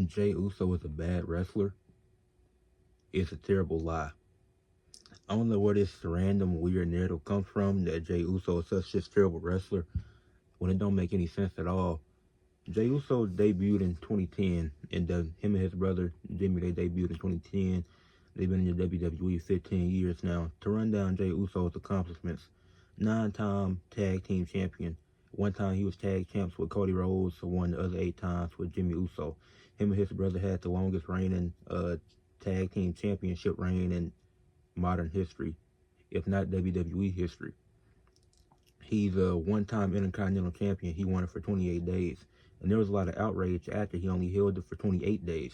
Jey Uso is a bad wrestler is a terrible lie. I don't know where this random weird narrative comes from that Jey Uso is such a terrible wrestler when it don't make any sense at all. Jey Uso debuted in 2010, and him and his brother Jimmy they debuted in 2010. They've been in the WWE 15 years now. To run down Jey Uso's accomplishments: 9-time tag team champion. One time he was tag champs with Cody Rhodes, so won the other 8 times with Jimmy Uso. Him and his brother had the longest reigning tag team championship reign in modern history, if not WWE history. He's a one-time Intercontinental Champion. He won it for 28 days. And there was a lot of outrage after he only held it for 28 days.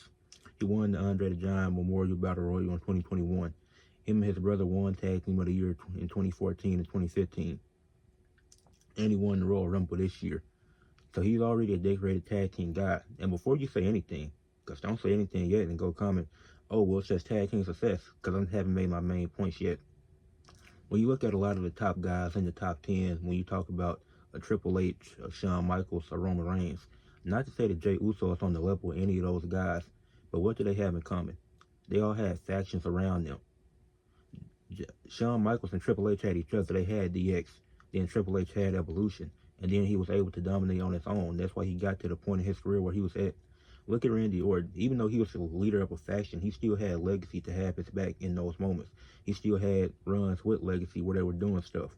He won the Andre the Giant Memorial Battle Royal in 2021. Him and his brother won Tag Team of the Year in 2014 and 2015. And he won the Royal Rumble this year. So he's already a decorated tag team guy. And before you say anything, because don't say anything yet and go comment, oh, well, it's just tag team success, because I haven't made my main points yet. When you look at a lot of the top guys in the top 10, when you talk about a Triple H, a Shawn Michaels, or Roman Reigns, not to say that Jey Uso is on the level of any of those guys, but what do they have in common? They all had factions around them. Shawn Michaels and Triple H had each other. They had DX. Then Triple H had Evolution. And then he was able to dominate on his own. That's why he got to the point in his career where he was at. Look at Randy Orton. Even though he was the leader of a faction, he still had legacy to have his back in those moments. He still had runs with legacy where they were doing stuff.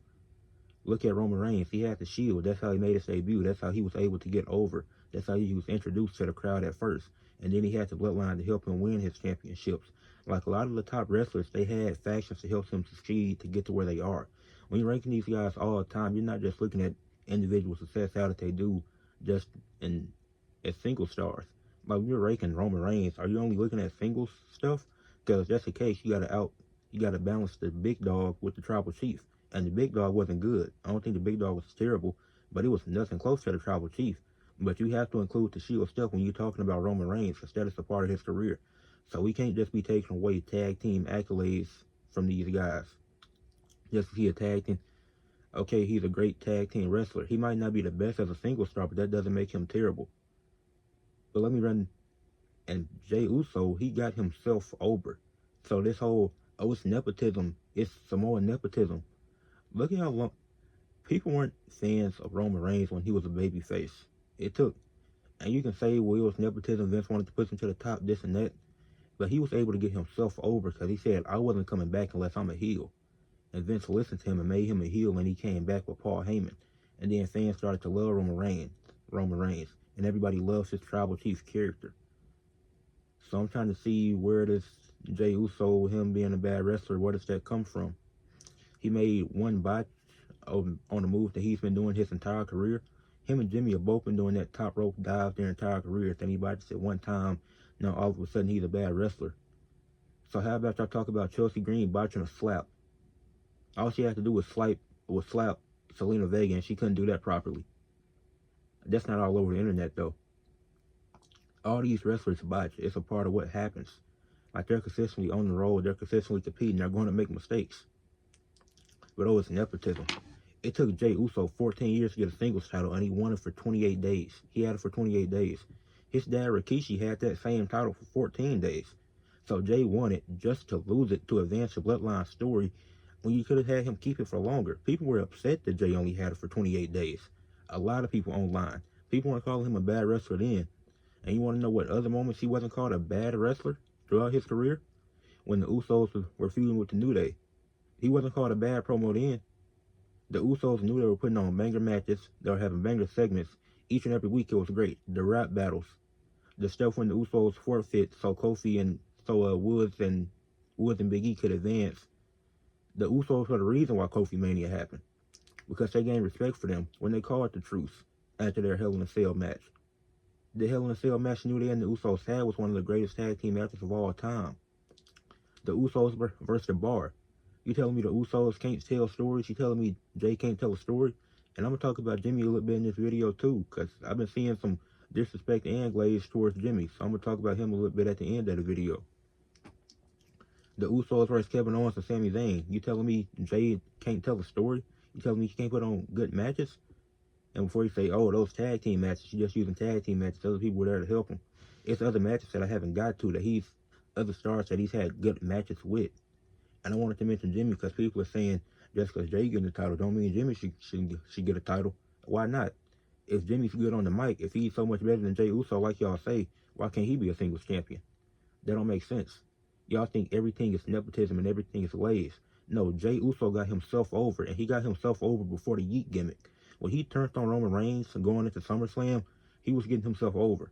Look at Roman Reigns. He had the Shield. That's how he made his debut. That's how he was able to get over. That's how he was introduced to the crowd at first. And then he had the bloodline to help him win his championships. Like a lot of the top wrestlers, they had factions to help them succeed to get to where they are. When you're ranking these guys all the time, you're not just looking at individual success, how that they do just as single stars. Like when you're ranking Roman Reigns, are you only looking at singles stuff? Because if that's the case, you gotta balance the big dog with the tribal chief. And the big dog wasn't good. I don't think the big dog was terrible, but it was nothing close to the tribal chief. But you have to include the Shield stuff when you're talking about Roman Reigns, because that is a part of his career. So we can't just be taking away tag team accolades from these guys. Just to see a tag team. Okay, he's a great tag team wrestler. He might not be the best as a single star, but that doesn't make him terrible. But let me run. And Jey Uso, he got himself over. So this whole, oh, it's nepotism. It's Samoan nepotism. Look at how long people weren't fans of Roman Reigns when he was a babyface. It took, and you can say, well, it was nepotism. Vince wanted to push him to the top, this and that. But he was able to get himself over because he said, I wasn't coming back unless I'm a heel. And Vince listened to him and made him a heel, and he came back with Paul Heyman. And then fans started to love Roman Reigns. And everybody loves his tribal chief character. So I'm trying to see where this Jey Uso, him being a bad wrestler, where does that come from? He made one botch on the move that he's been doing his entire career. Him and Jimmy have both been doing that top rope dive their entire career. Then he botched it one time. Now all of a sudden he's a bad wrestler. So how about y'all talk about Chelsea Green botching a slap? All she had to do was slap Selena Vega, and she couldn't do that properly. That's not all over the internet, though. All these wrestlers botch. It's a part of what happens. Like, they're consistently on the road. They're consistently competing. They're going to make mistakes. But oh, it's nepotism. It took Jey Uso 14 years to get a singles title, and he won it for 28 days. He had it for 28 days. His dad, Rikishi, had that same title for 14 days. So Jey won it just to lose it to advance the bloodline story when you could have had him keep it for longer. People were upset that Jey only had it for 28 days. A lot of people online. People weren't calling him a bad wrestler then. And you want to know what other moments he wasn't called a bad wrestler throughout his career? When the Usos were feuding with the New Day. He wasn't called a bad promo then. The Usos knew they were putting on banger matches. They were having banger segments. Each and every week it was great. The rap battles. The stuff when the Usos forfeit so Kofi and Woods and Big E could advance. The Usos were the reason why Kofi Mania happened. Because they gained respect for them when they called the truce after their Hell in a Cell match. The Hell in a Cell match New Day and the Usos had was one of the greatest tag team matches of all time. The Usos versus the Bar. You telling me the Usos can't tell stories? You telling me Jey can't tell a story? And I'm going to talk about Jimmy a little bit in this video too, because I've been seeing some disrespect and glaze towards Jimmy. So I'm going to talk about him a little bit at the end of the video. The Usos versus Kevin Owens and Sami Zayn. You telling me Jey can't tell a story? You telling me he can't put on good matches? And before you say, oh, those tag team matches, you're just using tag team matches, other people were there to help him. It's other matches that I haven't got to that other stars that he's had good matches with. And I wanted to mention Jimmy because people are saying just because Jay getting the title don't mean Jimmy should get a title. Why not? If Jimmy's good on the mic, if he's so much better than Jay Uso, like y'all say, why can't he be a singles champion? That don't make sense. Y'all think everything is nepotism and everything is ways. No, Jay Uso got himself over, and he got himself over before the YEET gimmick. When he turned on Roman Reigns and going into SummerSlam, he was getting himself over.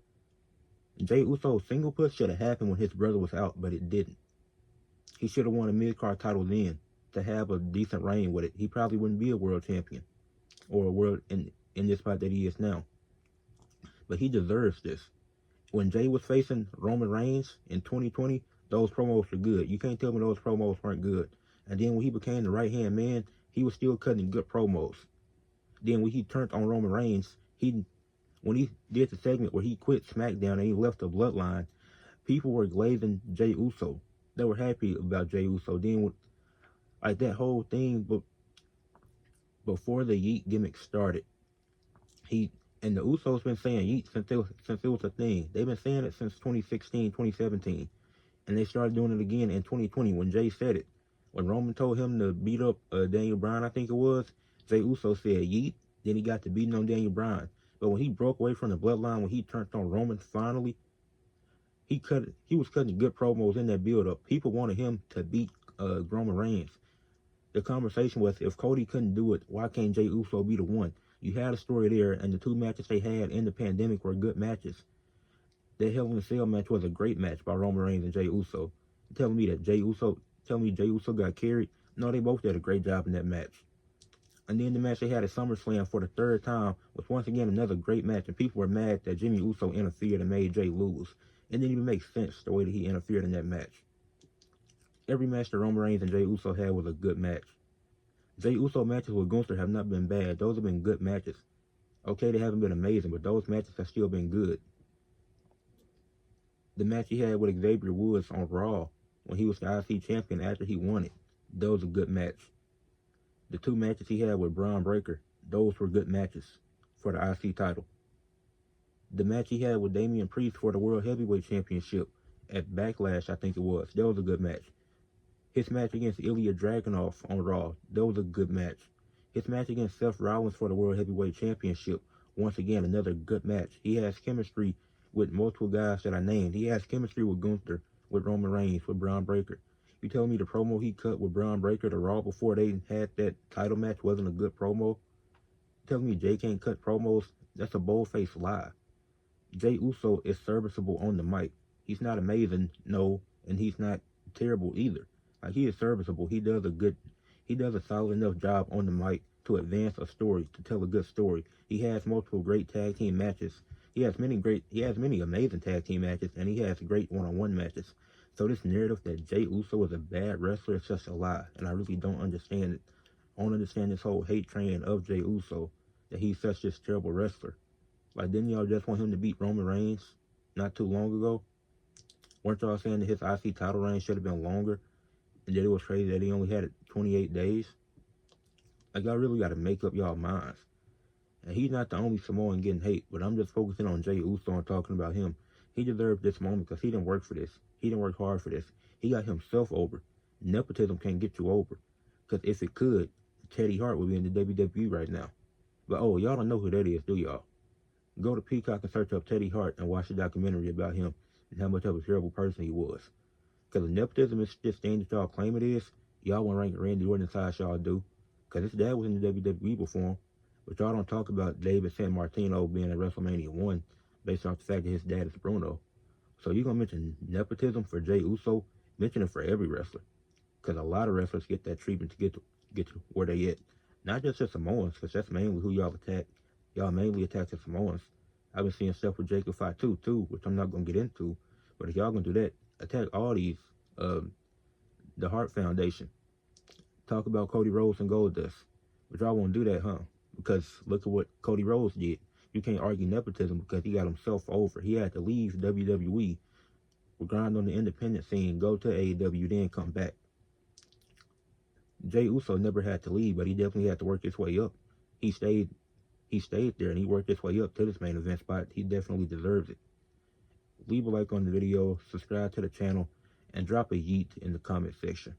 Jay Uso's single push should have happened when his brother was out, but it didn't. He should have won a mid-card title then to have a decent reign with it. He probably wouldn't be a world champion or a world in this spot that he is now. But he deserves this. When Jay was facing Roman Reigns in 2020, those promos were good. You can't tell me those promos weren't good. And then when he became the right-hand man, he was still cutting good promos. Then when he turned on Roman Reigns, when he did the segment where he quit SmackDown and he left the Bloodline, people were glazing Jay Uso. They were happy about Jay Uso. Then, like that whole thing, but before the YEET gimmick started, and the Usos been saying YEET since it was a thing. They've been saying it since 2016, 2017. And they started doing it again in 2020 when Jay said it. When Roman told him to beat up Daniel Bryan, I think it was, Jay Uso said YEET. Then he got to beating on Daniel Bryan. But when he broke away from the Bloodline, when he turned on Roman finally, he was cutting good promos in that build-up. People wanted him to beat Roman Reigns. The conversation was, if Cody couldn't do it, why can't Jay Uso be the one? You had a story there, and the two matches they had in the pandemic were good matches. That Hell in a Cell match was a great match by Roman Reigns and Jay Uso. Telling me Jay Uso got carried? No, they both did a great job in that match. And then the match they had at SummerSlam for the third time was once again another great match, and people were mad that Jimmy Uso interfered and made Jay lose. It didn't even make sense the way that he interfered in that match. Every match that Roman Reigns and Jay Uso had was a good match. Jay Uso matches with Gunther have not been bad. Those have been good matches. Okay, they haven't been amazing, but those matches have still been good. The match he had with Xavier Woods on Raw when he was the IC champion after he won it, that was a good match. The two matches he had with Braun Breaker, those were good matches for the IC title. The match he had with Damian Priest for the World Heavyweight Championship at Backlash, I think it was, that was a good match. His match against Ilya Dragunov on Raw, that was a good match. His match against Seth Rollins for the World Heavyweight Championship, once again, another good match. He has chemistry with multiple guys that I named. He has chemistry with Gunther, with Roman Reigns, with Braun Breaker. You tell me the promo he cut with Braun Breaker, the Raw before they had that title match, wasn't a good promo? Tell me Jay can't cut promos? That's a bold-faced lie. Jay Uso is serviceable on the mic. He's not amazing, no, and he's not terrible either. Like, he is serviceable. He does a solid enough job on the mic to advance a story, to tell a good story. He has multiple great tag team matches. He has many amazing tag team matches, and he has great one-on-one matches. So this narrative that Jay Uso is a bad wrestler is just a lie, and I really don't understand it. I don't understand this whole hate train of Jay Uso, that he's such this terrible wrestler. Like, didn't y'all just want him to beat Roman Reigns not too long ago? Weren't y'all saying that his IC title reign should have been longer, and that it was crazy that he only had it 28 days? Like, y'all really got to make up y'all minds. And he's not the only Samoan getting hate, but I'm just focusing on Jay Uso and talking about him. He deserved this moment because he didn't work for this. He didn't work hard for this. He got himself over. Nepotism can't get you over. Because if it could, Teddy Hart would be in the WWE right now. But oh, y'all don't know who that is, do y'all? Go to Peacock and search up Teddy Hart and watch the documentary about him and how much of a terrible person he was. Because if nepotism is this thing that y'all claim it is, y'all want to rank Randy Orton as high as y'all do. Because his dad was in the WWE before him. But y'all don't talk about David San Martino being at WrestleMania 1 based off the fact that his dad is Bruno. So you're going to mention nepotism for Jay Uso? Mention it for every wrestler. Because a lot of wrestlers get that treatment to get to where they at. Not just the Samoans, because that's mainly who y'all attack. Y'all mainly attack the Samoans. I've been seeing stuff with Jacob Fatu too, which I'm not going to get into. But if y'all going to do that, attack all these, the Hart Foundation. Talk about Cody Rhodes and Goldust. But y'all won't do that, huh? Because look at what Cody Rhodes did. You can't argue nepotism because he got himself over. He had to leave WWE, grind on the independent scene, go to AEW, then come back. Jay Uso never had to leave, but he definitely had to work his way up. He stayed there and he worked his way up to this main event spot. He definitely deserves it. leave a like on the video, subscribe to the channel, and drop a yeet in the comment section.